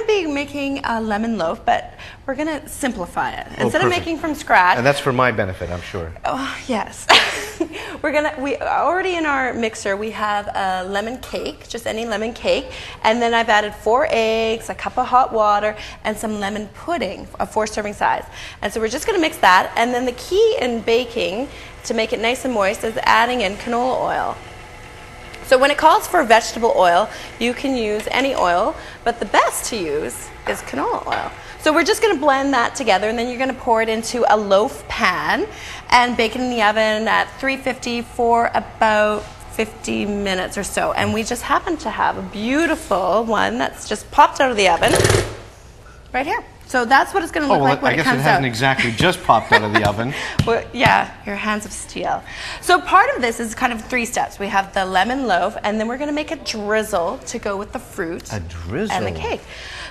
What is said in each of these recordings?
to be making a lemon loaf, but we're going to simplify it. Oh, Instead of perfect. making from scratch. And that's for my benefit, I'm sure. Oh, yes. We already in our mixer, we have a lemon cake, just any lemon cake. And then I've added 4 eggs, a cup of hot water, and some lemon pudding, a 4 serving size. And so we're just going to mix that. And then the key in baking to make it nice and moist is adding in canola oil. So when it calls for vegetable oil, you can use any oil, but the best to use is canola oil. So we're just going to blend that together, and then you're going to pour it into a loaf pan and bake it in the oven at 350 for about 50 minutes or so. And we just happen to have a beautiful one that's just popped out of the oven right here. So that's what it's going to look like when it comes out. I guess it hasn't exactly just popped out of the oven. Well, yeah, your hands of steel. So part of this is kind of 3 steps. We have the lemon loaf, and then we're going to make a drizzle to go with the fruit. A drizzle? And the cake.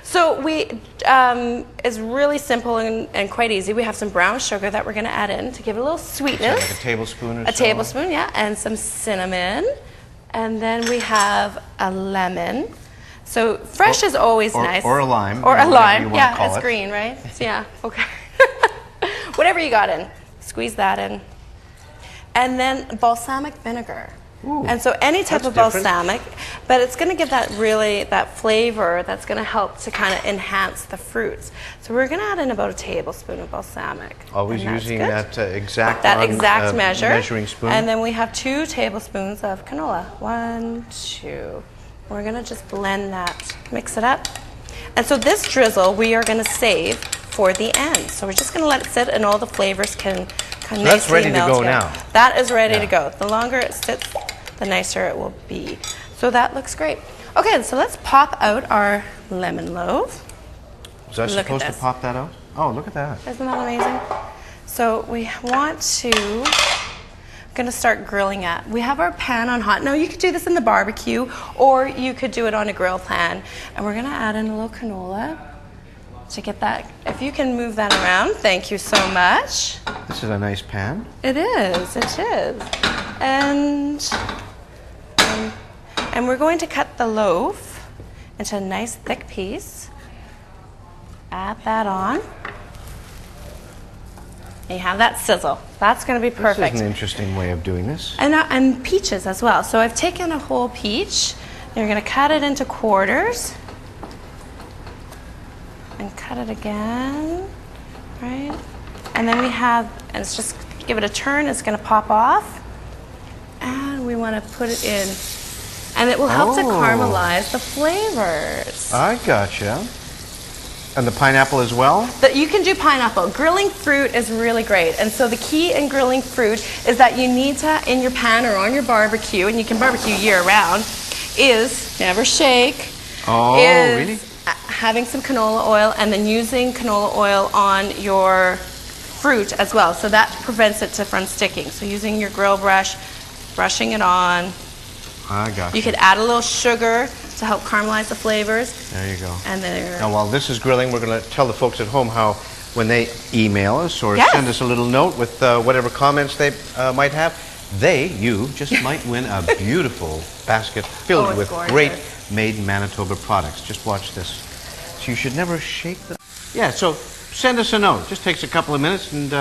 So it's really simple and quite easy. We have some brown sugar that we're going to add in to give it a little sweetness. Like a tablespoon or so? A tablespoon, yeah, and some cinnamon. And then we have a lemon. So fresh is always nice. Or a lime. Or a lime, yeah, it's green, right? Yeah, okay. Whatever you got in, squeeze that in. And then balsamic vinegar. Ooh, and so any type of different. balsamic, but it's going to give that flavor that's going to help to kind of enhance the fruits. So we're going to add in about a tablespoon of balsamic. Always using that exact measuring spoon. And then we have 2 tablespoons of canola. 1, 2. We're going to just blend that, mix it up. And so this drizzle we are going to save for the end. So we're just going to let it sit and all the flavors can kind of that's ready to go now. That is ready to go. The longer it sits, the nicer it will be. So that looks great. Okay, so let's pop out our lemon loaf. Was I supposed to pop that out? Oh, look at that. Isn't that amazing? So we want to... going to start grilling it. We have our pan on hot. Now you could do this in the barbecue or you could do it on a grill pan. And we're going to add in a little canola to get that. If you can move that around, thank you so much. This is a nice pan. It is, it is. And we're going to cut the loaf into a nice thick piece. Add that on. And you have that sizzle. That's going to be perfect. This is an interesting way of doing this. And peaches as well. So I've taken a whole peach. You're going to cut it into quarters. And cut it again. Right? And then we have, and it's just give it a turn. It's going to pop off. And we want to put it in. And it will help to caramelize the flavors. I gotcha. And the pineapple as well? You can do pineapple. Grilling fruit is really great. And so the key in grilling fruit is that you need to, in your pan or on your barbecue, and you can barbecue year round, is never shake. Oh, really? Having some canola oil and then using canola oil on your fruit as well. So that prevents it from sticking. So using your grill brush, brushing it on. I got you. Could add a little sugar to help caramelize the flavors. There you go. And there. Now, while this is grilling, we're going to tell the folks at home how when they email us or send us a little note with whatever comments they might have, you just might win a beautiful basket filled with great made in Manitoba products. Just watch this. So you should never shake the... Yeah, so send us a note. Just takes a couple of minutes and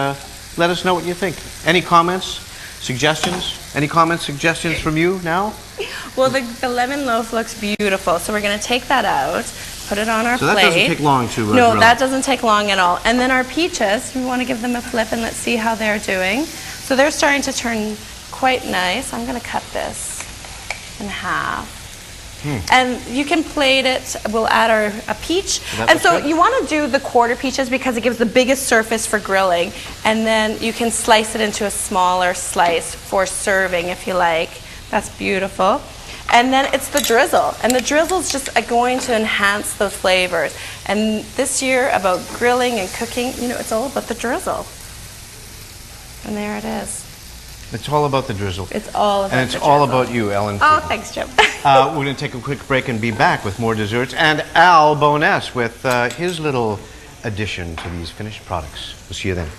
let us know what you think. Any comments? Suggestions? Any comments, suggestions from you now? Well, the lemon loaf looks beautiful, so we're going to take that out, put it on our plate. So that doesn't take long to No, grill. that doesn't take long at all. And then our peaches, we want to give them a flip and let's see how they're doing. So they're starting to turn quite nice. I'm going to cut this in half. And you can plate it. We'll add a peach. And so you want to do the quarter peaches because it gives the biggest surface for grilling. And then you can slice it into a smaller slice for serving if you like. That's beautiful. And then it's the drizzle. And the drizzle is just going to enhance those flavors. And this year about grilling and cooking, you know, it's all about the drizzle. And there it is. It's all about the drizzle. It's all about the drizzle. And it's all about you, Ellen. Oh, thanks, Jim. We're going to take a quick break and be back with more desserts. And Al Boness with his little addition to these finished products. We'll see you then.